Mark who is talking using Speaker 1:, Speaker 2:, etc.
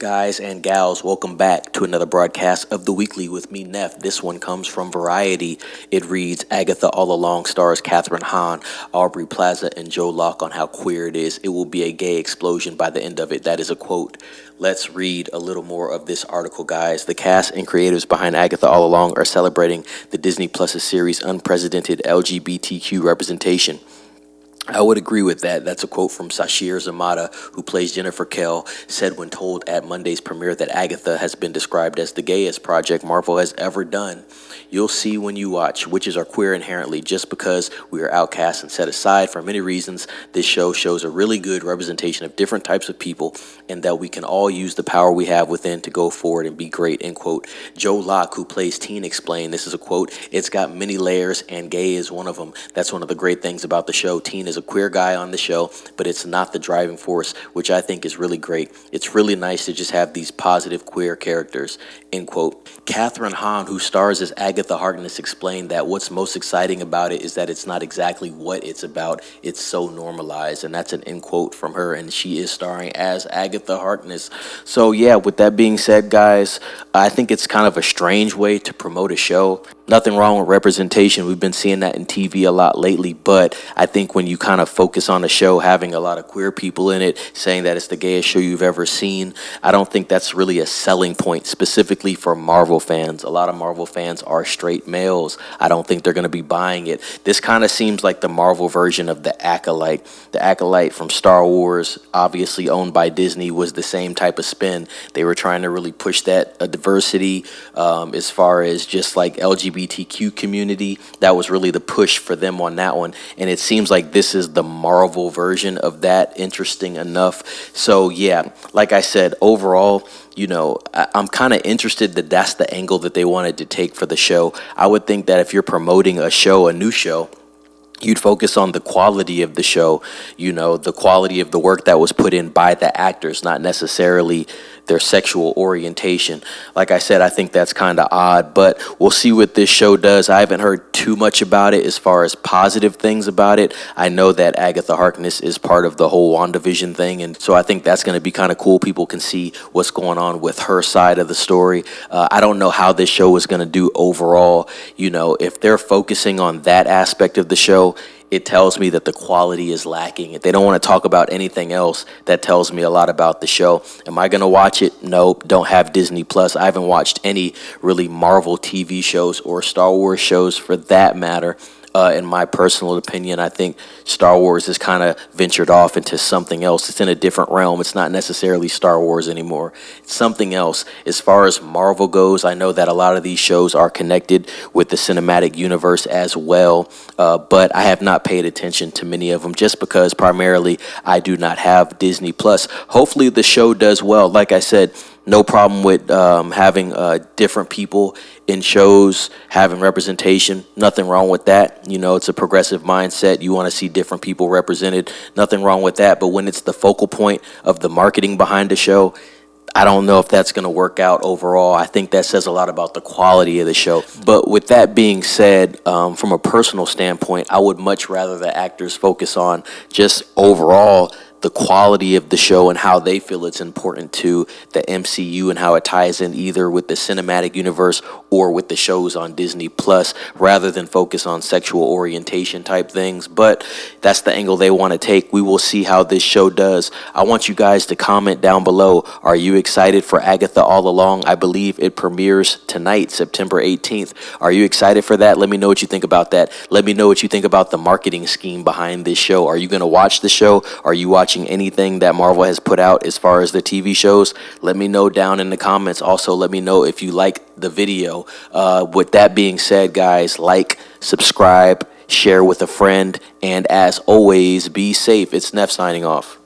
Speaker 1: Guys and gals, welcome back to another broadcast of The Weekly with me, Neff. This one comes from Variety. It reads, Agatha All Along stars Katherine Hahn, Aubrey Plaza, and Joe Locke on how queer it is. It will be a gay explosion by the end of it. That is a quote. Let's read a little more of this article, guys. The cast and creatives behind Agatha All Along are celebrating the Disney Plus' series' unprecedented LGBTQ representation. I would agree with that. That's a quote from Sashir Zamata, who plays Jennifer Kell, said when told at Monday's premiere that Agatha has been described as the gayest project Marvel has ever done. You'll see when you watch. Witches are queer inherently. Just because we are outcast and set aside for many reasons, this show shows a really good representation of different types of people and that we can all use the power we have within to go forward and be great, end quote. Joe Locke, who plays Teen, explained, this is a quote, "It's got many layers and gay is one of them. That's one of the great things about the show. Teen is a queer guy on the show, but it's not the driving force, which I think is really great. It's really nice to just have these positive queer characters," end quote. Katherine Hahn, who stars as Agatha Harkness, explained that what's most exciting about it is that it's not exactly what it's about. It's so normalized, and that's an end quote from her, and she is starring as Agatha Harkness. So yeah, with that being said, guys, I think it's kind of a strange way to promote a show. Nothing wrong with representation. We've been seeing that in TV a lot lately, but I think when you kind of focus on a show having a lot of queer people in it, saying that it's the gayest show you've ever seen, I don't think that's really a selling point, specifically for Marvel fans. A lot of Marvel fans are straight males. I don't think they're going to be buying it. This kind of seems like the Marvel version of The Acolyte. The Acolyte from Star Wars, obviously owned by Disney, was the same type of spin. They were trying to really push that diversity as far as just like LGBTQ community. That was really the push for them on that one. And it seems like this is the Marvel version of that, interesting enough. So yeah, like I said, overall, you know, I'm kind of interested that that's the angle that they wanted to take for the show. I would think that if you're promoting a show, a new show, you'd focus on the quality of the show, you know, the quality of the work that was put in by the actors, not necessarily their sexual orientation. Like I said, I think that's kind of odd, but we'll see what this show does. I haven't heard too much about it as far as positive things about it. I know that Agatha Harkness is part of the whole WandaVision thing, and so I think that's going to be kind of cool. People can see what's going on with her side of the story. I don't know how this show is going to do overall. You know, if they're focusing on that aspect of the show, it tells me that the quality is lacking. If they don't want to talk about anything else, that tells me a lot about the show. Am I going to watch it? Nope. Don't have Disney Plus. I haven't watched any really Marvel TV shows or Star Wars shows for that matter. In my personal opinion, I think Star Wars has kind of ventured off into something else. It's in a different realm. It's not necessarily Star Wars anymore. It's something else. As far as Marvel goes, I know that a lot of these shows are connected with the cinematic universe as well, but I have not paid attention to many of them just because primarily I do not have Disney Plus. Hopefully the show does well. Like I said, no problem with having different people in shows, having representation. Nothing wrong with that. You know, it's a progressive mindset. You want to see different people represented. Nothing wrong with that. But when it's the focal point of the marketing behind the show, I don't know if that's going to work out overall. I think that says a lot about the quality of the show. But with that being said, from a personal standpoint, I would much rather the actors focus on just overall the quality of the show and how they feel it's important to the MCU and how it ties in either with the cinematic universe or with the shows on Disney Plus, rather than focus on sexual orientation type things. But that's the angle they want to take. We will see how this show does. I want you guys to comment down below. Are you excited for Agatha All Along? I believe it premieres tonight, September 18th. Are you excited for that? Let me know what you think about that. Let me know what you think about the marketing scheme behind this show. Are you going to watch the show? Are you watching anything that Marvel has put out as far as the TV shows? Let me know down in the comments. Also, let me know if you like the video. With that being said, guys, like, subscribe, share with a friend, and as always, be safe. It's Neff signing off.